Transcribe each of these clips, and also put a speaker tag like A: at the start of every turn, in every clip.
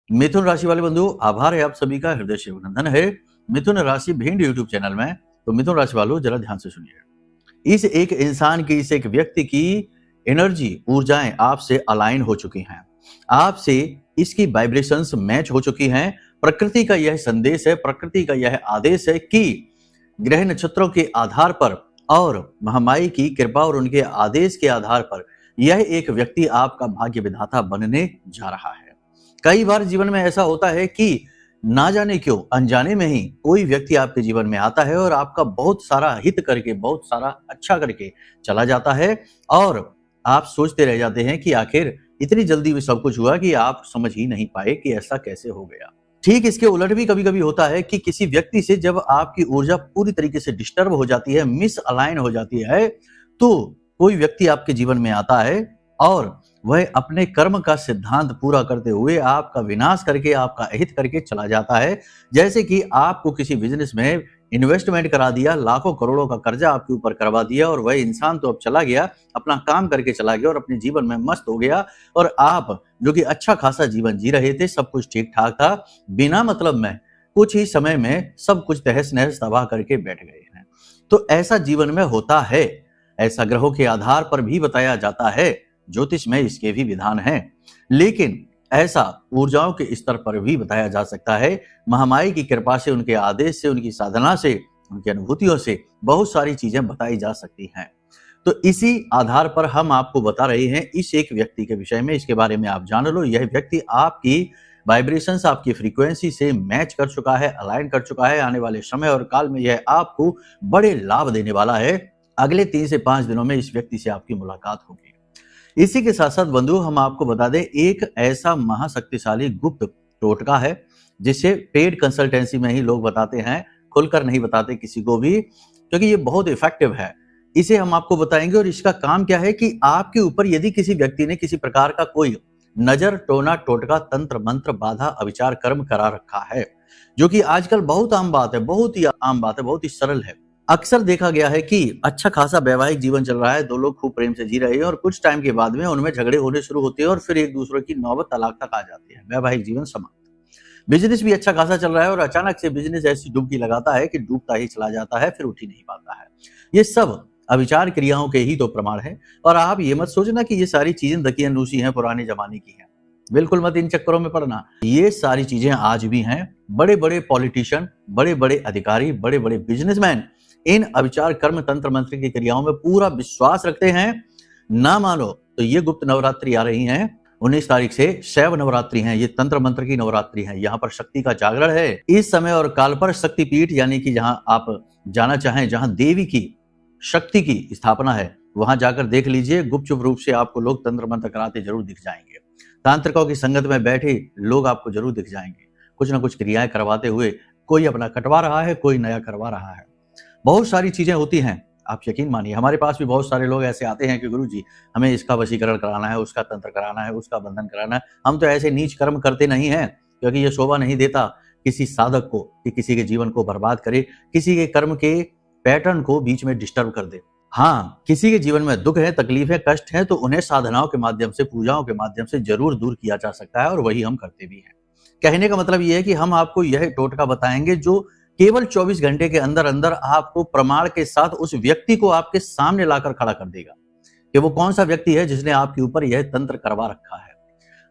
A: मिथुन राशि वाले बंधु, आभार है आप सभी का, हृदय से अभिनंदन है। मिथुन राशि भिंड यूट्यूब चैनल में। तो मिथुन राशि वालों, जरा ध्यान से सुनिए। इस एक इंसान की, इस एक व्यक्ति की एनर्जी, ऊर्जाएं आपसे अलाइन हो चुकी हैं। आपसे इसकी वाइब्रेशंस मैच हो चुकी हैं। प्रकृति का यह संदेश है, प्रकृति का यह आदेश है कि ग्रह नक्षत्रों के आधार पर और महामाई की कृपा और उनके आदेश के आधार पर यह एक व्यक्ति आपका भाग्य विधाता बनने जा रहा है। कई बार जीवन में ऐसा होता है कि ना जाने क्यों अनजाने में ही कोई व्यक्ति आपके जीवन में आता है और आपका बहुत सारा हित करके, बहुत सारा अच्छा करके चला जाता है और आप सोचते रह जाते हैं कि आखिर इतनी जल्दी में सब कुछ हुआ कि आप समझ ही नहीं पाए कि ऐसा कैसे हो गया। ठीक इसके उलट भी कभी कभी होता है कि किसी व्यक्ति से जब आपकी ऊर्जा पूरी तरीके से डिस्टर्ब हो जाती है, मिस अलाइन हो जाती है, तो कोई व्यक्ति आपके जीवन में आता है और वह अपने कर्म का सिद्धांत पूरा करते हुए आपका विनाश करके, आपका अहित करके चला जाता है। जैसे कि आपको किसी बिजनेस में इन्वेस्टमेंट करा दिया, लाखों करोड़ों का कर्जा आपके ऊपर करवा दिया और वह इंसान तो अब चला गया, अपना काम करके चला गया और अपने जीवन में मस्त हो गया। और आप जो कि अच्छा खासा जीवन जी रहे थे, सब कुछ ठीक ठाक था, बिना मतलब में कुछ ही समय में सब कुछ तहस नहस तबाह करके बैठ गए हैं। तो ऐसा जीवन में होता है, ऐसा ग्रहों के आधार पर भी बताया जाता है, ज्योतिष में इसके भी विधान हैं। लेकिन ऐसा ऊर्जाओं के स्तर पर भी बताया जा सकता है। महामाई की कृपा से, उनके आदेश से, उनकी साधना से, उनकी अनुभूतियों से बहुत सारी चीजें बताई जा सकती हैं। तो इसी आधार पर हम आपको बता रहे हैं इस एक व्यक्ति के विषय में, इसके बारे में आप जान लो। यह व्यक्ति आपकी वाइब्रेशंस, आपकी फ्रीक्वेंसी से मैच कर चुका है, अलाइन कर चुका है। आने वाले समय और काल में यह आपको बड़े लाभ देने वाला है। अगले 3 से 5 दिनों में इस व्यक्ति से आपकी मुलाकात होगी। इसी के साथ साथ बंधु, हम आपको बता दें, एक ऐसा महाशक्तिशाली गुप्त टोटका है जिसे पेड कंसल्टेंसी में ही लोग बताते हैं, खुलकर नहीं बताते किसी को भी, क्योंकि ये बहुत इफेक्टिव है। इसे हम आपको बताएंगे और इसका काम क्या है कि आपके ऊपर यदि किसी व्यक्ति ने किसी प्रकार का कोई नजर, टोना, टोटका, तंत्र, मंत्र, बाधा, अविचार, कर्म करा रखा है, जो कि आजकल बहुत आम बात है, बहुत ही आम बात है, बहुत ही सरल है। अक्सर देखा गया है कि अच्छा खासा वैवाहिक जीवन चल रहा है, दो लोग खूब प्रेम से जी रहे हैं और कुछ टाइम के बाद में उनमें झगड़े होने शुरू होते हैं और फिर एक दूसरे की नौबत तलाक तक आ जाती है, वैवाहिक जीवन समाप्त। बिजनेस भी अच्छा खासा चल रहा है और अचानक से बिजनेस ऐसी डुबकी लगाता है कि डूबता ही चला जाता है, फिर उठ ही नहीं पाता है। ये सब अविचार क्रियाओं के ही तो प्रमाण है। और आप ये मत सोचना कि ये सारी चीजें दकियानूसी हैं, पुराने जमाने की हैं, बिल्कुल मत इन चक्करों में पड़ना। ये सारी चीजें आज भी हैं। बड़े बड़े पॉलिटिशियन, बड़े बड़े अधिकारी, बड़े बड़े बिजनेसमैन इन अविचार, कर्म, तंत्र, मंत्र की क्रियाओं में पूरा विश्वास रखते हैं। ना मानो तो ये गुप्त नवरात्रि आ रही हैं, 19 तारीख से शैव नवरात्रि हैं, ये तंत्र मंत्र की नवरात्रि है। यहाँ पर शक्ति का जागरण है। इस समय और काल पर शक्तिपीठ, यानी कि जहां आप जाना चाहें, जहां देवी की, शक्ति की स्थापना है, वहां जाकर देख लीजिए। गुपचुप रूप से आपको लोग तंत्र मंत्र कराते जरूर दिख जाएंगे। तांत्रिकों की संगत में बैठे लोग आपको जरूर दिख जाएंगे, कुछ ना कुछ क्रियाएं करवाते हुए। कोई अपना कटवा रहा है, कोई नया करवा रहा है। बहुत सारी चीजें होती हैं, आप यकीन मानिए। हमारे पास भी बहुत सारे लोग ऐसे आते हैं कि गुरुजी हमें इसका वशीकरण कराना है, उसका तंत्र कराना है, उसका बंधन कराना है। हम तो ऐसे नीच कर्म करते नहीं हैं, क्योंकि ये शोभा नहीं देता किसी साधक को कि किसी के जीवन को बर्बाद करे, किसी के कर्म के पैटर्न को बीच में डिस्टर्ब कर दे। हाँ, किसी के जीवन में दुख है, तकलीफ है, कष्ट है, तो उन्हें साधनाओं के माध्यम से, पूजाओं के माध्यम से जरूर दूर किया जा सकता है और वही हम करते भी हैं। कहने का मतलब यह है कि हम आपको यह टोटका बताएंगे जो केवल 24 घंटे के अंदर अंदर आपको प्रमाण के साथ उस व्यक्ति को आपके सामने लाकर खड़ा कर देगा कि वो कौन सा व्यक्ति है जिसने आपके ऊपर यह तंत्र करवा रखा है।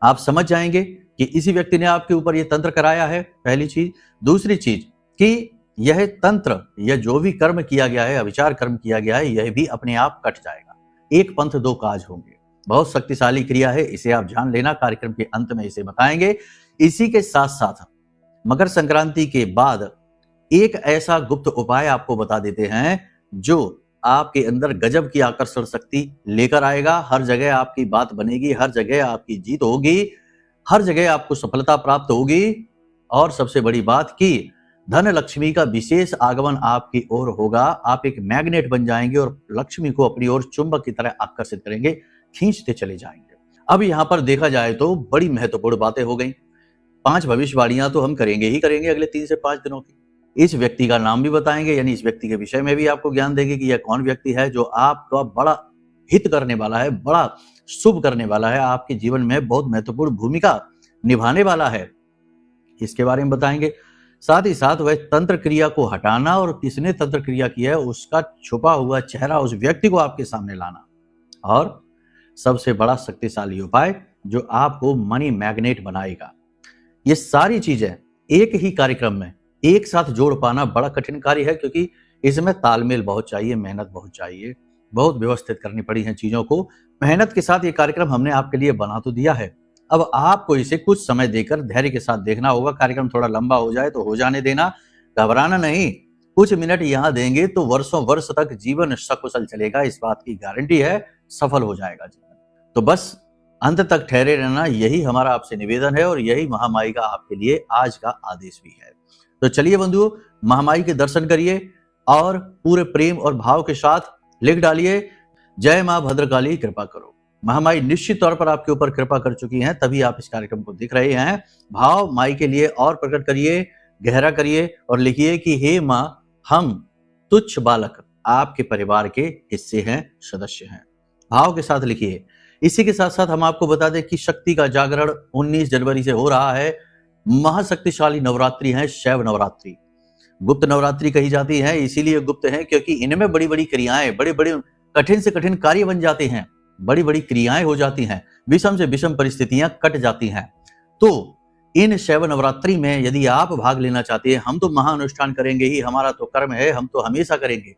A: आप समझ जाएंगे कि इसी व्यक्ति ने आपके ऊपर यह तंत्र कराया है, पहली चीज। दूसरी चीज कि यह तंत्र, यह जो भी कर्म किया गया है, अविचार कर्म किया गया है, यह भी अपने आप कट जाएगा। एक पंथ दो काज होंगे। बहुत शक्तिशाली क्रिया है, इसे आप जान लेना। कार्यक्रम के अंत में इसे बताएंगे। इसी के साथ साथ मकर संक्रांति के बाद एक ऐसा गुप्त उपाय आपको बता देते हैं जो आपके अंदर गजब की आकर्षण शक्ति लेकर आएगा। हर जगह आपकी बात बनेगी, हर जगह आपकी जीत होगी, हर जगह आपको सफलता प्राप्त होगी। और सबसे बड़ी बात कि धन लक्ष्मी का विशेष आगमन आपकी ओर होगा। आप एक मैग्नेट बन जाएंगे और लक्ष्मी को अपनी ओर चुंबक की तरह आकर्षित करेंगे, खींचते चले जाएंगे। अब यहाँ पर देखा जाए तो बड़ी महत्वपूर्ण बातें हो गई। 5 भविष्यवाणियां तो हम करेंगे ही करेंगे अगले 3 से 5 दिनों की। इस व्यक्ति का नाम भी बताएंगे, यानी इस व्यक्ति के विषय में भी आपको ज्ञान देंगे कि यह कौन व्यक्ति है जो आपका बड़ा हित करने वाला है, बड़ा शुभ करने वाला है, आपके जीवन में बहुत महत्वपूर्ण भूमिका निभाने वाला है। इसके बारे में बताएंगे। साथ ही साथ वह तंत्र क्रिया को हटाना और किसने तंत्र क्रिया किया है उसका छुपा हुआ चेहरा उस व्यक्ति को आपके सामने लाना, और सबसे बड़ा शक्तिशाली उपाय जो आपको मनी मैग्नेट बनाएगा। ये सारी चीजें एक ही कार्यक्रम में एक साथ जोड़ पाना बड़ा कठिन कार्य है, क्योंकि इसमें तालमेल बहुत चाहिए, मेहनत बहुत चाहिए, बहुत व्यवस्थित करनी पड़ी है चीजों को। मेहनत के साथ ये कार्यक्रम हमने आपके लिए बना तो दिया है, अब आपको इसे कुछ समय देकर धैर्य के साथ देखना होगा। कार्यक्रम थोड़ा लंबा हो जाए तो हो जाने देना, घबराना नहीं। कुछ मिनट यहाँ देंगे तो वर्षों वर्ष तक जीवन सकुशल चलेगा, इस बात की गारंटी है, सफल हो जाएगा जीवन। तो बस अंत तक ठहरे रहना, यही हमारा आपसे निवेदन है और यही महामाई का आपके लिए आज का आदेश भी है। तो चलिए बंधुओं, महामाई के दर्शन करिए और पूरे प्रेम और भाव के साथ लिख डालिए, जय मां भद्रकाली कृपा करो। महामाई निश्चित तौर पर आपके ऊपर कृपा कर चुकी हैं, तभी आप इस कार्यक्रम को देख रहे हैं। भाव माई के लिए और प्रकट करिए, गहरा करिए और लिखिए कि हे मां, हम तुच्छ बालक आपके परिवार के हिस्से हैं, सदस्य हैं। भाव के साथ लिखिए। इसी के साथ साथ हम आपको बता दें कि शक्ति का जागरण 19 जनवरी से हो रहा है। महाशक्तिशाली नवरात्रि है, शैव नवरात्रि। गुप्त नवरात्रि कही जाती है, इसीलिए गुप्त है क्योंकि इनमें बड़ी बड़ी क्रियाएं, बड़े बड़े कठिन से कठिन कार्य बन जाते हैं, बड़ी बड़ी क्रियाएं हो जाती हैं, विषम से विषम परिस्थितियां कट जाती हैं। तो इन शैव नवरात्रि में यदि आप भाग लेना चाहते हैं, हम तो महाअनुष्ठान करेंगे ही, हमारा तो कर्म है, हम तो हमेशा करेंगे।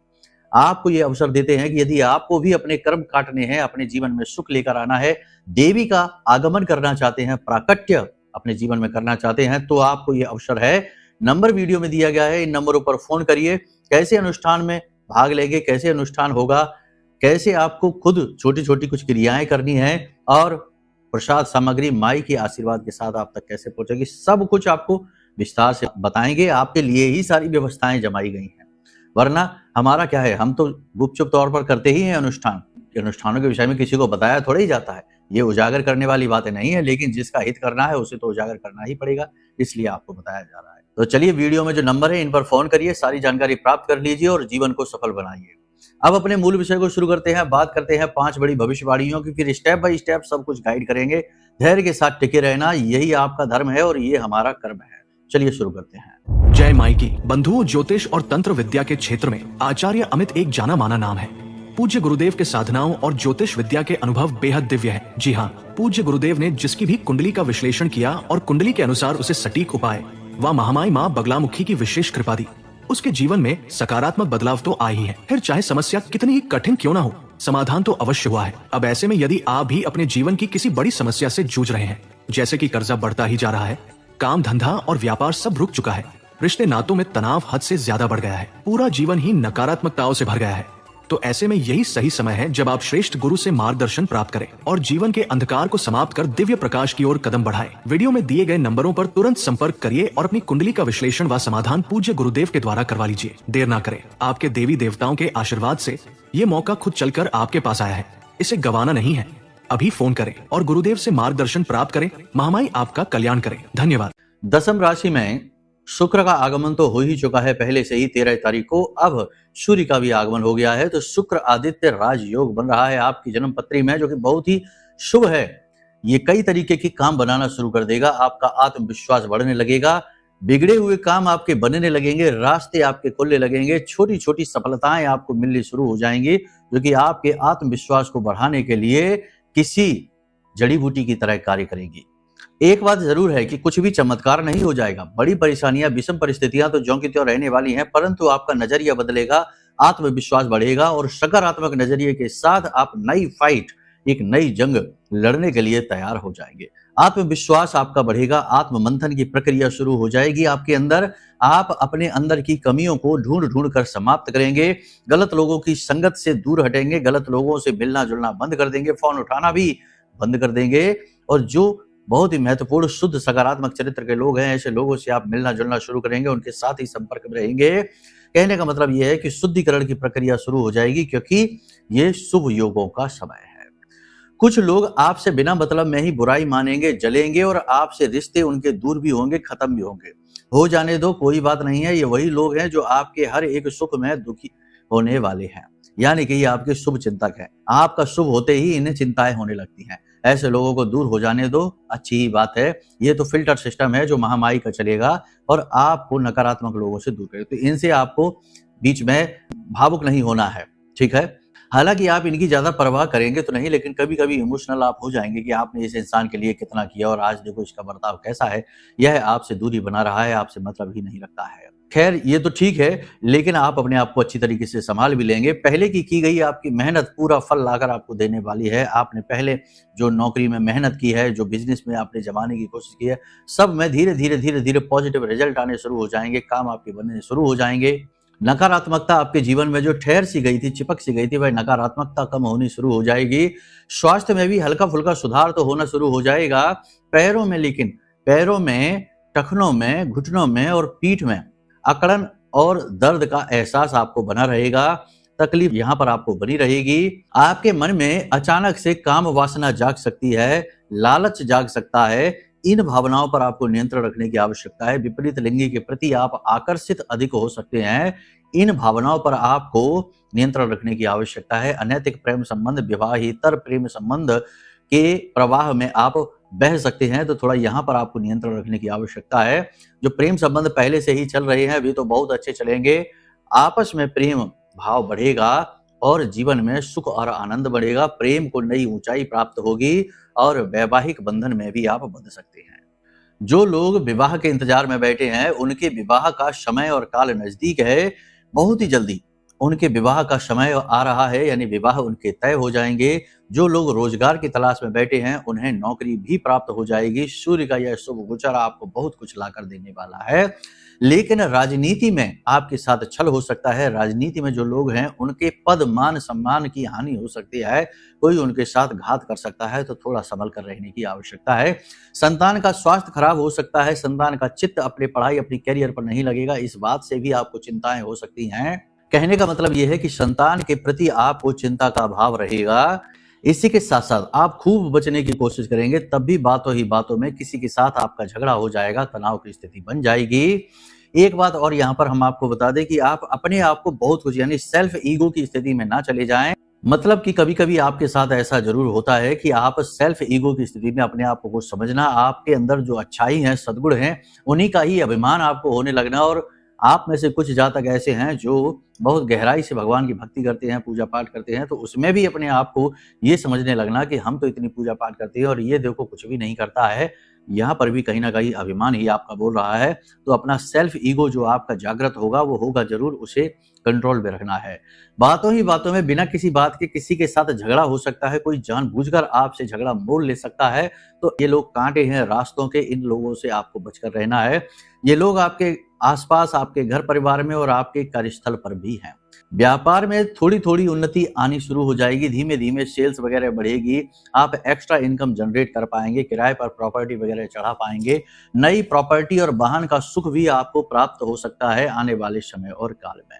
A: आपको ये अवसर देते हैं कि यदि आपको भी अपने कर्म काटने हैं, अपने जीवन में सुख लेकर आना है, देवी का आगमन करना चाहते हैं, प्राकट्य अपने जीवन में करना चाहते हैं, तो आपको ये अवसर है। नंबर वीडियो में दिया गया है, इन नंबरों पर फोन करिए। कैसे अनुष्ठान में भाग लेंगे, कैसे अनुष्ठान होगा, कैसे आपको खुद छोटी छोटी कुछ क्रियाएं करनी है और प्रसाद सामग्री माई के आशीर्वाद के साथ आप तक कैसे पहुंचेगी, सब कुछ आपको विस्तार से बताएंगे। आपके लिए ही सारी व्यवस्थाएं जमाई गई हैं, वरना हमारा क्या है, हम तो गुपचुप तौर पर करते ही हैं अनुष्ठान। अनुष्ठानों के विषय में किसी को बताया थोड़ा ही जाता है, ये उजागर करने वाली बातें नहीं है, लेकिन जिसका हित करना है उसे तो उजागर करना ही पड़ेगा, इसलिए आपको बताया जा रहा है। तो चलिए, वीडियो में जो नंबर है इन पर फोन करिए, सारी जानकारी प्राप्त कर लीजिए और जीवन को सफल बनाइए। अब अपने मूल विषय को शुरू करते हैं। बात करते हैं 5 बड़ी भविष्यवाणियों की, फिर स्टेप बाय स्टेप सब कुछ गाइड करेंगे। धैर्य के साथ टिके रहना, यही आपका धर्म है और ये हमारा कर्म है। चलिए शुरू करते हैं।
B: जय माई की। बंधुओं, ज्योतिष और तंत्र विद्या के क्षेत्र में आचार्य अमित एक जाना माना नाम है। पूज्य गुरुदेव के साधनाओं और ज्योतिष विद्या के अनुभव बेहद दिव्य है। जी हाँ, पूज्य गुरुदेव ने जिसकी भी कुंडली का विश्लेषण किया और कुंडली के अनुसार उसे सटीक उपाय व महामाई माँ बगलामुखी की विशेष कृपा दी, उसके जीवन में सकारात्मक बदलाव तो आ ही है। फिर चाहे समस्या कितनी ही कठिन क्यों ना हो, समाधान तो अवश्य हुआ है। अब ऐसे में यदि आप भी अपने जीवन की किसी बड़ी समस्या से जूझ रहे हैं, जैसे कि कर्जा बढ़ता ही जा रहा है, काम धंधा और व्यापार सब रुक चुका है, रिश्ते नातों में तनाव हद से ज्यादा बढ़ गया है, पूरा जीवन ही नकारात्मकताओं से भर गया है, तो ऐसे में यही सही समय है जब आप श्रेष्ठ गुरु से मार्गदर्शन प्राप्त करें और जीवन के अंधकार को समाप्त कर दिव्य प्रकाश की ओर कदम बढ़ाएं। वीडियो में दिए गए नंबरों पर तुरंत संपर्क करिए और अपनी कुंडली का विश्लेषण व समाधान पूज्य गुरुदेव के द्वारा करवा लीजिए। देर ना करें, आपके देवी देवताओं के आशीर्वाद से ये मौका खुद चलकर आपके पास आया है, इसे गंवाना नहीं है। अभी फोन करें और गुरुदेव से मार्गदर्शन प्राप्त करें। महामाई आपका कल्याण करें। धन्यवाद।
A: दशम राशि में शुक्र का आगमन तो हो ही चुका है पहले से ही 13 तारीख को, अब सूर्य का भी आगमन हो गया है, तो शुक्र आदित्य राजयोग बन रहा है आपकी जन्म पत्री में, जो कि बहुत ही शुभ है। ये कई तरीके के काम बनाना शुरू कर देगा, आपका आत्मविश्वास बढ़ने लगेगा, बिगड़े हुए काम आपके बनने लगेंगे, रास्ते आपके खुलने लगेंगे, छोटी छोटी सफलताएं आपको मिलनी शुरू हो जाएंगी, जो कि आपके आत्मविश्वास को बढ़ाने के लिए किसी जड़ी बूटी की तरह कार्य करेगी। एक बात जरूर है कि कुछ भी चमत्कार नहीं हो जाएगा, बड़ी परेशानियां, विषम परिस्थितियां तो ज्यों की त्यों रहने वाली हैं, परंतु आपका नजरिया बदलेगा, आत्मविश्वास बढ़ेगा और सकारात्मक नजरिए के साथ आप नई फाइट, एक नई जंग लड़ने के लिए तैयार हो जाएंगे। आत्मविश्वास आपका बढ़ेगा, आत्ममंथन की प्रक्रिया शुरू हो जाएगी आपके अंदर, आप अपने अंदर की कमियों को ढूंढ ढूंढ कर समाप्त करेंगे, गलत लोगों की संगत से दूर हटेंगे, गलत लोगों से मिलना जुलना बंद कर देंगे, फोन उठाना भी बंद कर देंगे, और जो बहुत ही महत्वपूर्ण शुद्ध सकारात्मक चरित्र के लोग हैं, ऐसे लोगों से आप मिलना जुलना शुरू करेंगे, उनके साथ ही संपर्क में रहेंगे। कहने का मतलब यह है कि शुद्धिकरण की प्रक्रिया शुरू हो जाएगी, क्योंकि ये शुभ योगों का समय है। कुछ लोग आपसे बिना मतलब में ही बुराई मानेंगे, जलेंगे, और आपसे रिश्ते उनके दूर भी होंगे, खत्म भी होंगे। हो जाने दो, कोई बात नहीं है। ये वही लोग हैं जो आपके हर एक सुख में दुखी होने वाले हैं, यानी कि ये आपके शुभ चिंतक हैं। आपका शुभ होते ही इन्हें चिंताएं होने लगती हैं। ऐसे लोगों को दूर हो जाने दो, अच्छी ही बात है। ये तो फ़िल्टर सिस्टम है जो महामारी का चलेगा और आपको नकारात्मक लोगों से दूर करेगा। तो इनसे आपको बीच में भावुक नहीं होना है, ठीक है? हालाँकि आप इनकी ज़्यादा परवाह करेंगे तो नहीं, लेकिन कभी-कभी इमोशनल आप हो जाएँगे कि आपने इस इंसान के लिए कितना किया और आज देखो इसका बर्ताव कैसा है। यह आपसे दूरी बना रहा है, आपसे मतलब ही नहीं रखता है। ख़ैर ये तो ठीक है, लेकिन आप अपने आप को अच्छी तरीके से सँभाल भी लेंगे। पहले की गई आपकी मेहनत पूरा फल लाकर आपको देने वाली है। आपने पहले जो नौकरी में मेहनत की है, जो बिज़नेस में आपने जमाने की कोशिश की है, सब में धीरे-धीरे पॉज़िटिव रिज़ल्ट आने शुरू हो जाएँगे, काम आपके बनने शुरू हो जाएँगे। नकारात्मकता आपके जीवन में जो ठहर सी गई थी, चिपक सी गई थी, वह नकारात्मकता कम होनी शुरू हो जाएगी। स्वास्थ्य में भी हल्का-फुल्का सुधार तो होना शुरू हो जाएगा। पैरों में, टखनों में, घुटनों में और पीठ में अकड़न और दर्द का एहसास आपको बना रहेगा। तकलीफ यहाँ पर आपको बनी रहेगी। आपके मन में अचानक से काम वासना जाग सकती है, लालच जाग सकता है। इन भावनाओं पर आपको नियंत्रण रखने की आवश्यकता है। विपरीत लिंगी के प्रति आप आकर्षित अधिक हो सकते हैं। इन भावनाओं पर आपको नियंत्रण रखने की आवश्यकता है। अनैतिक प्रेम संबंध, विवाहेतर प्रेम संबंध के प्रवाह में आप बह सकते हैं, तो थोड़ा यहाँ पर आपको नियंत्रण रखने की आवश्यकता है। जो प्रेम संबंध पहले से ही चल रहे हैं, वे तो बहुत अच्छे चलेंगे। आपस में प्रेम भाव बढ़ेगा और जीवन में सुख और आनंद बढ़ेगा। प्रेम को नई ऊंचाई प्राप्त होगी और वैवाहिक बंधन में भी आप बंध सकते हैं। जो लोग विवाह के इंतजार में बैठे हैं, उनके विवाह का समय और काल नजदीक है। बहुत ही जल्दी उनके विवाह का समय आ रहा है, यानी विवाह उनके तय हो जाएंगे। जो लोग रोजगार की तलाश में बैठे हैं, उन्हें नौकरी भी प्राप्त हो जाएगी। सूर्य का यह शुभ गोचर आपको बहुत कुछ लाकर देने वाला है। लेकिन राजनीति में आपके साथ छल हो सकता है। राजनीति में जो लोग हैं, उनके पद मान सम्मान की हानि हो सकती है। कोई उनके साथ घात कर सकता है, तो थोड़ा संभल कर रहने की आवश्यकता है। संतान का स्वास्थ्य खराब हो सकता है। संतान का चित्त अपनी पढ़ाई, अपनी करियर पर नहीं लगेगा। इस बात से भी आपको चिंताएं हो सकती हैं। कहने का मतलब यह है कि संतान के प्रति आपको चिंता का भाव रहेगा। इसी के साथ साथ आप खूब बचने की कोशिश करेंगे, तब भी बातों ही बातों में किसी के साथ आपका झगड़ा हो जाएगा, तनाव की स्थिति बन जाएगी। एक बात और यहाँ पर हम आपको बता दें कि आप अपने आप को बहुत कुछ, यानी सेल्फ ईगो की स्थिति में ना चले जाएं। मतलब कि कभी-कभी आपके साथ ऐसा जरूर होता है कि आप सेल्फ ईगो की स्थिति में अपने आप को कुछ समझना, आपके अंदर जो अच्छाई है, सद्गुण है, उन्हीं का ही अभिमान आपको होने लगना। और आप में से कुछ जातक ऐसे हैं जो बहुत गहराई से भगवान की भक्ति करते हैं, पूजा पाठ करते हैं, तो उसमें भी अपने आप को ये समझने लगना कि हम तो इतनी पूजा पाठ करते हैं और ये देखो कुछ भी नहीं करता है। यहाँ पर भी कहीं ना कहीं अभिमान ही आपका बोल रहा है। तो अपना सेल्फ ईगो जो आपका जागृत होगा, वो होगा जरूर, उसे कंट्रोल में रखना है। बातों ही बातों में बिना किसी बात के किसी के साथ झगड़ा हो सकता है। कोई जानबूझकर आपसे झगड़ा मोल ले सकता है। तो ये लोग कांटे हैं रास्तों के, इन लोगों से आपको बचकर रहना है। ये लोग आपके आसपास, आपके घर परिवार में और आपके कार्यस्थल पर भी हैं। व्यापार में थोड़ी थोड़ी उन्नति आनी शुरू हो जाएगी। धीमे धीमे सेल्स वगैरह बढ़ेगी। आप एक्स्ट्रा इनकम जनरेट कर पाएंगे। किराए पर प्रॉपर्टी वगैरह चढ़ा पाएंगे। नई प्रॉपर्टी और वाहन का सुख भी आपको प्राप्त हो सकता है आने वाले समय और काल में।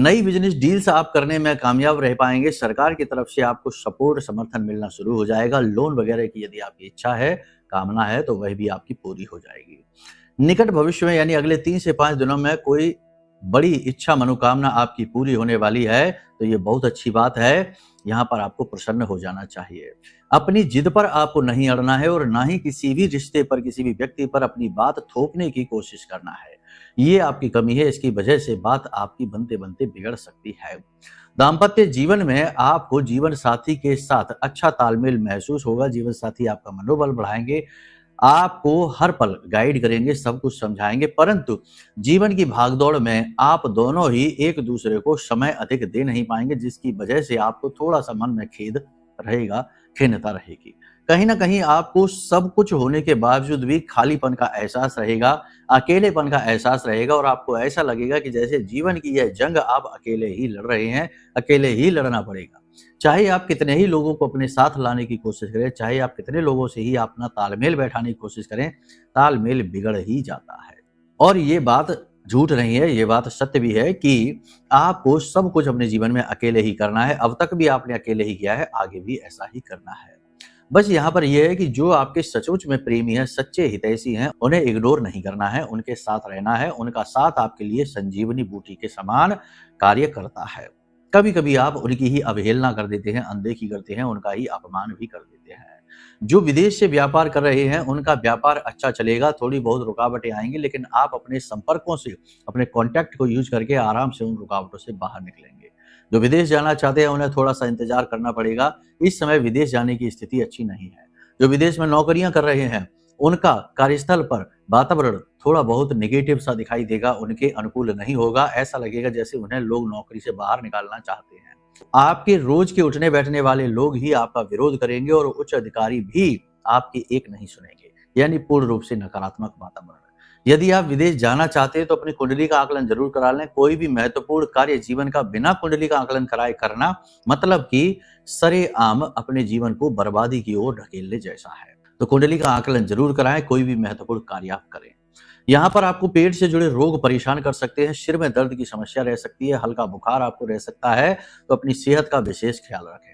A: नई बिजनेस डील्स आप करने में कामयाब रह पाएंगे। सरकार की तरफ से आपको सपोर्ट, समर्थन मिलना शुरू हो जाएगा। लोन वगैरह की यदि आपकी इच्छा है, कामना है, तो वह भी आपकी पूरी हो जाएगी। निकट भविष्य में, यानी अगले 3 से 5 दिनों में कोई बड़ी इच्छा, मनोकामना आपकी पूरी होने वाली है, तो ये बहुत अच्छी बात है। यहाँ पर आपको प्रसन्न हो जाना चाहिए। अपनी जिद पर आपको नहीं अड़ना है और ना ही किसी भी रिश्ते पर, किसी भी व्यक्ति पर अपनी बात थोपने की कोशिश करना है। ये आपकी कमी है। इसकी वजह से बात आपकी बनते बनते बिगड़ सकती है। दाम्पत्य जीवन में आपको जीवन साथी के साथ अच्छा तालमेल महसूस होगा। जीवन साथी आपका मनोबल बढ़ाएंगे, आपको हर पल गाइड करेंगे, सब कुछ समझाएंगे। परंतु जीवन की भागदौड़ में आप दोनों ही एक दूसरे को समय अधिक दे नहीं पाएंगे, जिसकी वजह से आपको थोड़ा सा मन में खेद रहेगा, खिन्नता रहेगी। कहीं ना कहीं आपको सब कुछ होने के बावजूद भी खालीपन का एहसास रहेगा, अकेलेपन का एहसास रहेगा और आपको ऐसा लगेगा कि जैसे जीवन की यह जंग आप अकेले ही लड़ रहे हैं, अकेले ही लड़ना पड़ेगा। चाहे आप कितने ही लोगों को अपने साथ लाने की कोशिश करें, चाहे आप कितने लोगों से ही अपना तालमेल बैठाने की कोशिश करें, तालमेल बिगड़ ही जाता है। और ये बात झूठ नहीं है, ये बात सत्य भी है कि आपको सब कुछ अपने जीवन में अकेले ही करना है। अब तक भी आपने अकेले ही किया है, आगे भी ऐसा ही करना है। बस यहाँ पर यह है कि जो आपके सचमुच में प्रेमी हैं, सच्चे हितैषी हैं, उन्हें इग्नोर नहीं करना है, उनके साथ रहना है। उनका साथ आपके लिए संजीवनी बूटी के समान कार्य करता है। कभी कभी आप उनकी ही अवहेलना कर देते हैं, अनदेखी करते हैं, उनका ही अपमान भी कर देते हैं। जो विदेश से व्यापार कर रहे हैं उनका व्यापार अच्छा चलेगा, थोड़ी बहुत रुकावटें आएंगी, लेकिन आप अपने संपर्कों से, अपने कॉन्टैक्ट को यूज करके आराम से उन रुकावटों से बाहर निकलेंगे। जो विदेश जाना चाहते हैं उन्हें थोड़ा सा इंतजार करना पड़ेगा, इस समय विदेश जाने की स्थिति अच्छी नहीं है। जो विदेश में नौकरियां कर रहे हैं उनका कार्यस्थल पर वातावरण थोड़ा बहुत नेगेटिव सा दिखाई देगा, उनके अनुकूल नहीं होगा, ऐसा लगेगा जैसे उन्हें लोग नौकरी से बाहर निकालना चाहते हैं। आपके रोज के उठने बैठने वाले लोग ही आपका विरोध करेंगे और उच्च अधिकारी भी आपकी एक नहीं सुनेंगे, यानी पूर्ण रूप से नकारात्मक वातावरण। यदि आप विदेश जाना चाहते हैं तो अपनी कुंडली का आकलन जरूर करा लें। कोई भी महत्वपूर्ण कार्य जीवन का बिना कुंडली का आकलन कराए करना मतलब कि सरेआम अपने जीवन को बर्बादी की ओर ढकेलने जैसा है। तो कुंडली का आकलन जरूर कराएं, कोई भी महत्वपूर्ण कार्य आप करें। यहाँ पर आपको पेट से जुड़े रोग परेशान कर सकते हैं, सिर में दर्द की समस्या रह सकती है, हल्का बुखार आपको रह सकता है, तो अपनी सेहत का विशेष ख्याल रखें।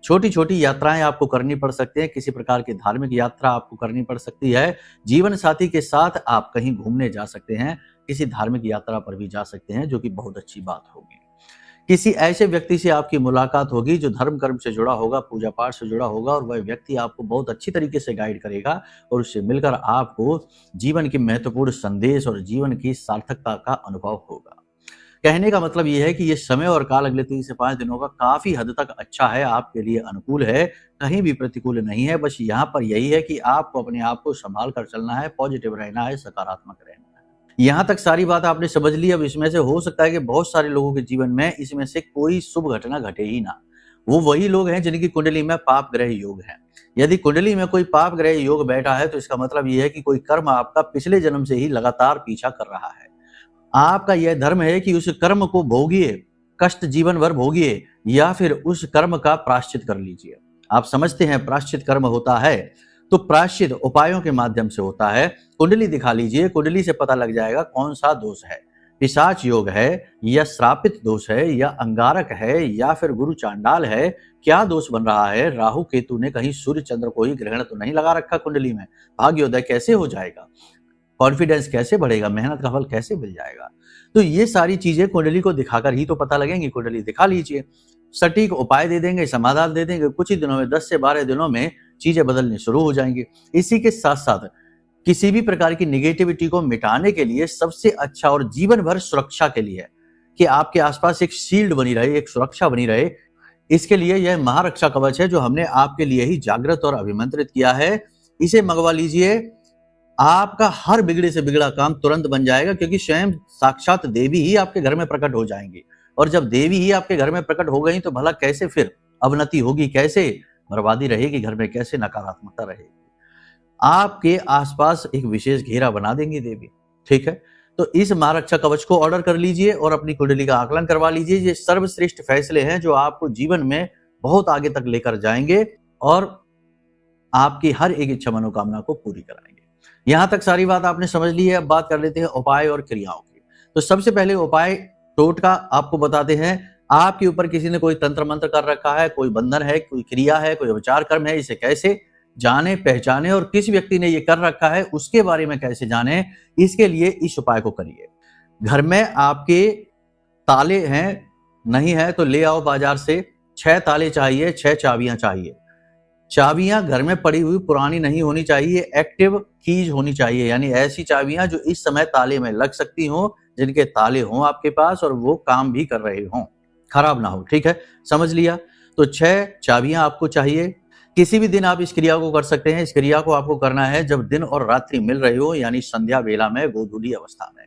A: छोटी छोटी यात्राएं आपको करनी पड़ सकती हैं, किसी प्रकार की धार्मिक यात्रा आपको करनी पड़ सकती है, जीवन साथी के साथ आप कहीं घूमने जा सकते हैं, किसी धार्मिक यात्रा पर भी जा सकते हैं, जो कि बहुत अच्छी बात होगी। किसी ऐसे व्यक्ति से आपकी मुलाकात होगी जो धर्म कर्म से जुड़ा होगा, पूजा पाठ से जुड़ा होगा, और वह व्यक्ति आपको बहुत अच्छी तरीके से गाइड करेगा और उससे मिलकर आपको जीवन के महत्वपूर्ण संदेश और जीवन की सार्थकता का अनुभव होगा। कहने का मतलब यह है कि ये समय और काल अगले 3 से 5 दिनों का काफी हद तक अच्छा है, आपके लिए अनुकूल है, कहीं भी प्रतिकूल नहीं है। बस यहाँ पर यही है कि आपको अपने आप को संभाल कर चलना है, पॉजिटिव रहना है, सकारात्मक रहना है। यहाँ तक सारी बात आपने समझ ली। अब इसमें से हो सकता है कि बहुत सारे लोगों के जीवन में इसमें से कोई शुभ घटना घटे ही ना। वो वही लोग हैं जिनकी कुंडली में पाप ग्रह योग है। यदि कुंडली में कोई पाप ग्रह योग बैठा है तो इसका मतलब यह है कि कोई कर्म आपका पिछले जन्म से ही लगातार पीछा कर रहा है। आपका यह धर्म है कि उस कर्म को भोगिए, कष्ट जीवन भर भोगिए, या फिर उस कर्म का प्रायश्चित कर लीजिए। आप समझते हैं प्रायश्चित कर्म होता है, तो प्रायश्चित उपायों के माध्यम से होता है। कुंडली दिखा लीजिए, कुंडली से पता लग जाएगा कौन सा दोष है, पिशाच योग है या श्रापित दोष है या अंगारक है या फिर गुरु चांडाल है, क्या दोष बन रहा है। राहु केतु ने कहीं सूर्य चंद्र को ही ग्रहण तो नहीं लगा रखा कुंडली में। भाग्योदय कैसे हो जाएगा, कॉन्फिडेंस कैसे बढ़ेगा, मेहनत का फल कैसे मिल जाएगा। तो ये सारी चीजें कुंडली को दिखाकर ही तो पता लगेंगी। कुंडली दिखा लीजिए, सटीक उपाय दे देंगे, समाधान दे देंगे, कुछ ही दिनों में 10 से 12 दिनों में चीजें बदलनी शुरू हो जाएंगी। इसी के साथ साथ किसी भी प्रकार की निगेटिविटी को मिटाने के लिए सबसे अच्छा और जीवन भर सुरक्षा के लिए कि आपके आसपास एक शील्ड बनी रहे, एक सुरक्षा बनी रहे, इसके लिए यह महारक्षा कवच है जो हमने आपके लिए ही जागृत और अभिमंत्रित किया है। इसे मंगवा लीजिए, आपका हर बिगड़े से बिगड़ा काम तुरंत बन जाएगा, क्योंकि स्वयं साक्षात देवी ही आपके घर में प्रकट हो जाएंगी। और जब देवी ही आपके घर में प्रकट हो गई तो भला कैसे फिर अवनति होगी, कैसे बर्बादी रहेगी घर में, कैसे नकारात्मकता रहेगी। आपके आसपास एक विशेष घेरा बना देंगी देवी। ठीक है, तो इस महारक्षा कवच को ऑर्डर कर लीजिए और अपनी कुंडली का आकलन करवा लीजिए। ये सर्वश्रेष्ठ फैसले हैं जो आपको जीवन में बहुत आगे तक लेकर जाएंगे और आपकी हर एक इच्छा मनोकामना को पूरी कराएंगे। यहां तक सारी बात आपने समझ ली है। अब बात कर लेते हैं उपाय और क्रियाओं की। तो सबसे पहले उपाय टोटका आपको बताते हैं। आपके ऊपर किसी ने कोई तंत्र मंत्र कर रखा है, कोई बंधन है, कोई क्रिया है, कोई उपचार कर्म है, इसे कैसे जाने पहचाने और किस व्यक्ति ने ये कर रखा है उसके बारे में कैसे जाने, इसके लिए इस उपाय को करिए। घर में आपके ताले हैं, नहीं है तो ले आओ बाजार से। 6 ताले चाहिए, 6 चाबियां चाहिए। चाबियां घर में पड़ी हुई पुरानी नहीं होनी चाहिए, एक्टिव कीज होनी चाहिए, यानी ऐसी चाबियां जो इस समय ताले में लग सकती हों, जिनके ताले हों आपके पास और वो काम भी कर रहे हों, खराब ना हो। ठीक है, समझ लिया। तो 6 चाबियां आपको चाहिए। किसी भी दिन आप इस क्रिया को कर सकते हैं। इस क्रिया को आपको करना है जब दिन और रात्रि मिल रही हो, यानी संध्या बेला में, गोधूली अवस्था में।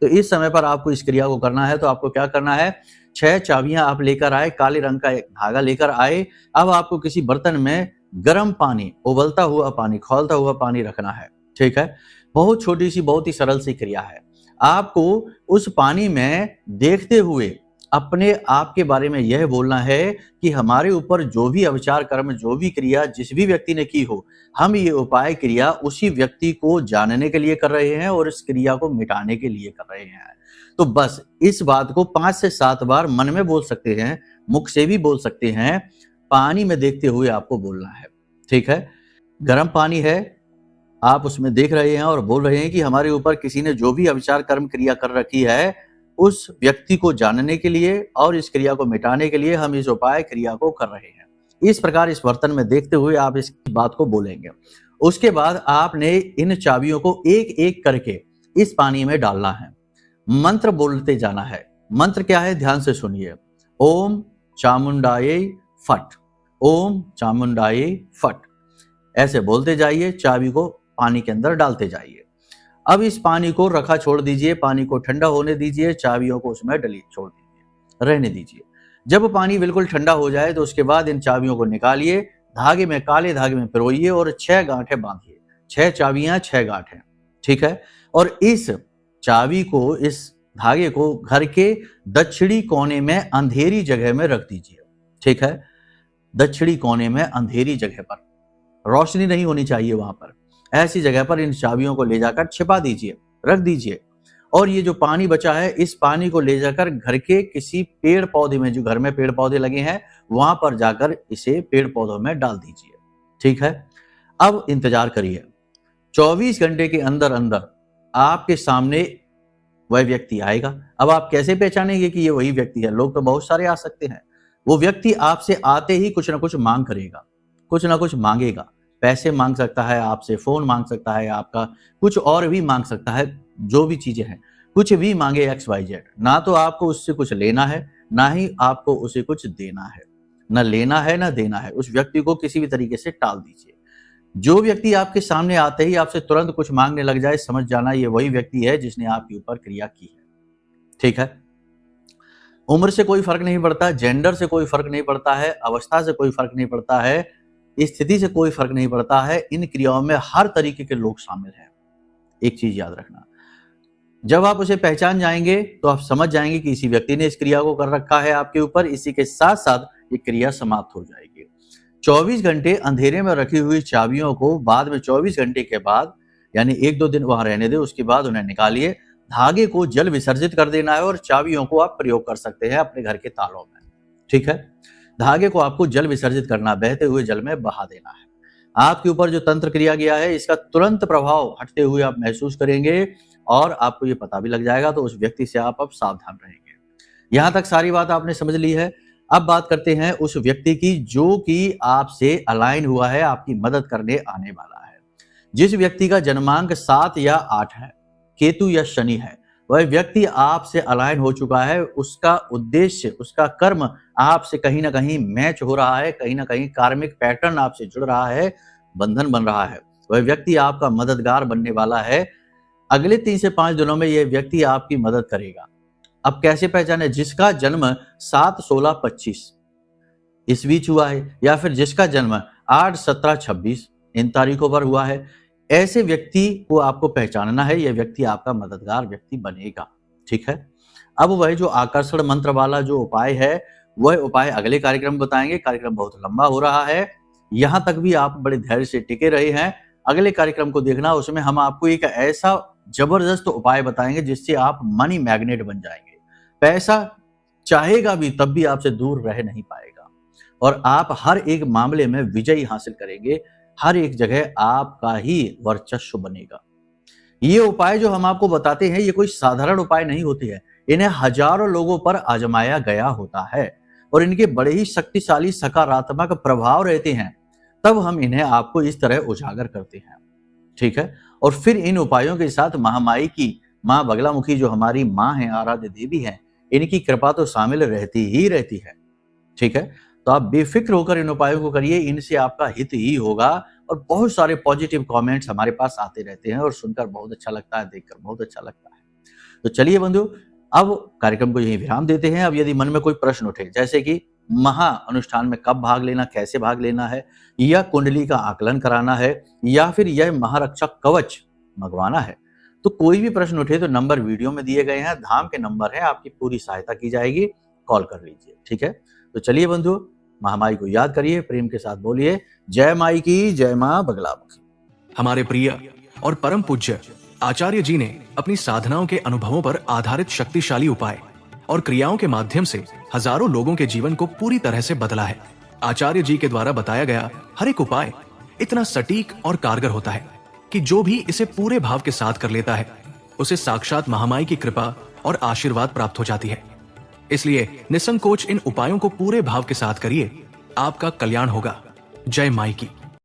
A: तो इस समय पर आपको इस क्रिया को करना है। तो आपको क्या करना है, 6 चाबियां आप लेकर आए, काले रंग का एक धागा लेकर आए। अब आपको किसी बर्तन में गर्म पानी, उबलता हुआ पानी, खौलता हुआ पानी रखना है। ठीक है, बहुत छोटी सी, बहुत ही सरल सी क्रिया है। आपको उस पानी में देखते हुए अपने आप के बारे में यह बोलना है कि हमारे ऊपर जो भी अविचार कर्म, जो भी क्रिया जिस भी व्यक्ति ने की हो, हम ये उपाय क्रिया उसी व्यक्ति को जानने के लिए कर रहे हैं और इस क्रिया को मिटाने के लिए कर रहे हैं। तो बस इस बात को 5 से 7 बार मन में बोल सकते हैं, मुख से भी बोल सकते हैं, पानी में देखते हुए आपको बोलना है। ठीक है, गर्म पानी है, आप उसमें देख रहे हैं और बोल रहे हैं कि हमारे ऊपर किसी ने जो भी अविचार कर्म क्रिया कर रखी है, उस व्यक्ति को जानने के लिए और इस क्रिया को मिटाने के लिए हम इस उपाय क्रिया को कर रहे हैं। इस प्रकार इस बर्तन में देखते हुए आप इस बात को बोलेंगे। उसके बाद आपने इन चाबियों को एक एक करके इस पानी में डालना है, मंत्र बोलते जाना है। मंत्र क्या है, ध्यान से सुनिए। ओम चामुंडाये फट, ओम चामुंडाये फट, ऐसे बोलते जाइए, चाबी को पानी के अंदर डालते जाइए। अब इस पानी को रखा छोड़ दीजिए, पानी को ठंडा होने दीजिए, चाबियों को उसमें डली छोड़ दीजिए, रहने दीजिए। जब पानी बिल्कुल ठंडा हो जाए तो उसके बाद इन चाबियों को निकालिए, धागे में, काले धागे में पिरोइए और 6 गांठें बांधिए। 6 चाबियां 6 गांठें, ठीक है। और इस चाबी को, इस धागे को घर के दक्षिणी कोने में अंधेरी जगह में रख दीजिए, ठीक है। दक्षिणी कोने में अंधेरी जगह पर, रोशनी नहीं होनी चाहिए वहां पर, ऐसी जगह पर इन चाबियों को ले जाकर छिपा दीजिए, रख दीजिए। और ये जो पानी बचा है, इस पानी को ले जाकर घर के किसी पेड़ पौधे में, जो घर में पेड़ पौधे लगे हैं, वहां पर जाकर इसे पेड़ पौधों में डाल दीजिए, ठीक है। अब इंतजार करिए, 24 घंटे के अंदर अंदर आपके सामने वह व्यक्ति आएगा। अब आप कैसे पहचानेंगे कि ये वही व्यक्ति है? लोग तो बहुत सारे आ सकते हैं। वो व्यक्ति आपसे आते ही कुछ ना कुछ मांग करेगा, कुछ ना कुछ मांगेगा। पैसे मांग सकता है आपसे, फोन मांग सकता है आपका, कुछ और भी मांग सकता है, जो भी चीजें हैं, कुछ भी मांगे XYZ। ना तो आपको उससे कुछ लेना है, ना ही आपको उसे कुछ देना है, ना लेना है ना देना है। उस व्यक्ति को किसी भी तरीके से टाल दीजिए। जो व्यक्ति आपके सामने आते ही आपसे तुरंत कुछ मांगने लग जाए, समझ जाना ये वही व्यक्ति है जिसने आपके ऊपर क्रिया की है, ठीक है। उम्र से कोई फर्क नहीं पड़ता, जेंडर से कोई फर्क नहीं पड़ता है, अवस्था से कोई फर्क नहीं पड़ता है, स्थिति से कोई फर्क नहीं पड़ता है। इन क्रियाओं में हर तरीके के लोग शामिल हैं। एक चीज याद रखना, जब आप उसे पहचान जाएंगे तो आप समझ जाएंगे कि इसी व्यक्ति ने इस क्रिया को कर रखा है आपके ऊपर। इसी के साथ साथ ये क्रिया समाप्त हो जाएगी। 24 घंटे अंधेरे में रखी हुई चाबियों को बाद में 24 घंटे के बाद, यानी 1-2 दिन वहां रहने दे, उसके बाद उन्हें निकालिए, धागे को जल विसर्जित कर देना है और चाबियों को आप प्रयोग कर सकते हैं अपने घर के तालों में, ठीक है। धागे को आपको जल विसर्जित करना, बहते हुए जल में बहा देना है। आपके ऊपर जो तंत्र क्रिया गया है, इसका तुरंत प्रभाव हटते हुए आप महसूस करेंगे और आपको ये पता भी लग जाएगा। तो उस व्यक्ति से आप अब सावधान रहेंगे। यहां तक सारी बात आपने समझ ली है। अब बात करते हैं उस व्यक्ति की जो कि आपसे अलाइन हुआ है, आपकी मदद करने आने वाला है। जिस व्यक्ति का जन्मांक 7 या 8 है, केतु या शनि है, वह व्यक्ति आपसे अलाइन हो चुका है। उसका उद्देश्य, उसका कर्म आपसे कहीं ना कहीं मैच हो रहा है, कहीं ना कहीं कार्मिक पैटर्न आपसे जुड़ रहा है, बंधन बन रहा है। वह व्यक्ति आपका मददगार बनने वाला है। अगले 3 से 5 दिनों में यह व्यक्ति आपकी मदद करेगा। अब कैसे पहचाने? जिसका जन्म 7, 16, 25 इस बीच हुआ है, या फिर जिसका जन्म 8, 17, 26 इन तारीखों पर हुआ है, ऐसे व्यक्ति को आपको पहचानना है। यह व्यक्ति आपका मददगार व्यक्ति बनेगा, ठीक है। अब वह जो आकर्षण मंत्र वाला जो उपाय है, वह उपाय अगले कार्यक्रम बताएंगे। कार्यक्रम बहुत लंबा हो रहा है, यहां तक भी आप बड़े धैर्य से टिके रहे हैं। अगले कार्यक्रम को देखना, उसमें हम आपको एक ऐसा जबरदस्त उपाय बताएंगे जिससे आप मनी मैग्नेट बन जाएंगे। पैसा चाहेगा भी तब भी आपसे दूर रह नहीं पाएगा और आप हर एक मामले में विजय हासिल करेंगे। हर एक जगह आपका ही वर्चस्व बनेगा। ये उपाय जो हम आपको बताते हैं, ये कोई साधारण उपाय नहीं होते हैं। इन्हें हजारों लोगों पर आजमाया गया होता है और इनके बड़े ही शक्तिशाली सकारात्मक प्रभाव रहते हैं। तब हम इन्हें आपको इस तरह उजागर करते हैं, ठीक है। और फिर इन उपायों के साथ महामाई की माँ बगलामुखी जो हमारी माँ है, आराध्य देवी है, इनकी कृपा तो शामिल रहती ही रहती है, ठीक है। तो आप बेफिक्र होकर इन उपायों को करिए, इनसे आपका हित ही होगा। और बहुत सारे पॉजिटिव कमेंट्स हमारे पास आते रहते हैं और सुनकर बहुत अच्छा लगता है, देखकर बहुत अच्छा लगता है। तो चलिए बंधु, अब कार्यक्रम को यही विराम देते हैं। अब यदि मन में कोई प्रश्न उठे, जैसे कि महा अनुष्ठान में कब भाग लेना, कैसे भाग लेना है, या कुंडली का आकलन कराना है, या फिर यह महारक्षक कवच मंगवाना है, तो कोई भी प्रश्न उठे तो नंबर वीडियो में दिए गए हैं, धाम के नंबर है, आपकी पूरी सहायता की जाएगी। कॉल कर लीजिए, ठीक है। तो चलिए बंधु, महामाई को याद करिए, प्रेम के साथ बोलिए, जय माई की, जय मां बगलामुखी।
B: हमारे प्रिय और परम पूज्य आचार्य जी ने अपनी साधनाओं के अनुभवों पर आधारित शक्तिशाली उपाय और क्रियाओं के माध्यम से हजारों लोगों के जीवन को पूरी तरह से बदला है। आचार्य जी के द्वारा बताया गया हर एक उपाय इतना सटीक और कारगर होता है कि जो भी इसे पूरे भाव के साथ कर लेता है, उसे साक्षात महामाई की कृपा और आशीर्वाद प्राप्त हो जाती है। इसलिए निसंकोच इन उपायों को पूरे भाव के साथ करिए आपका कल्याण होगा। जय माई की।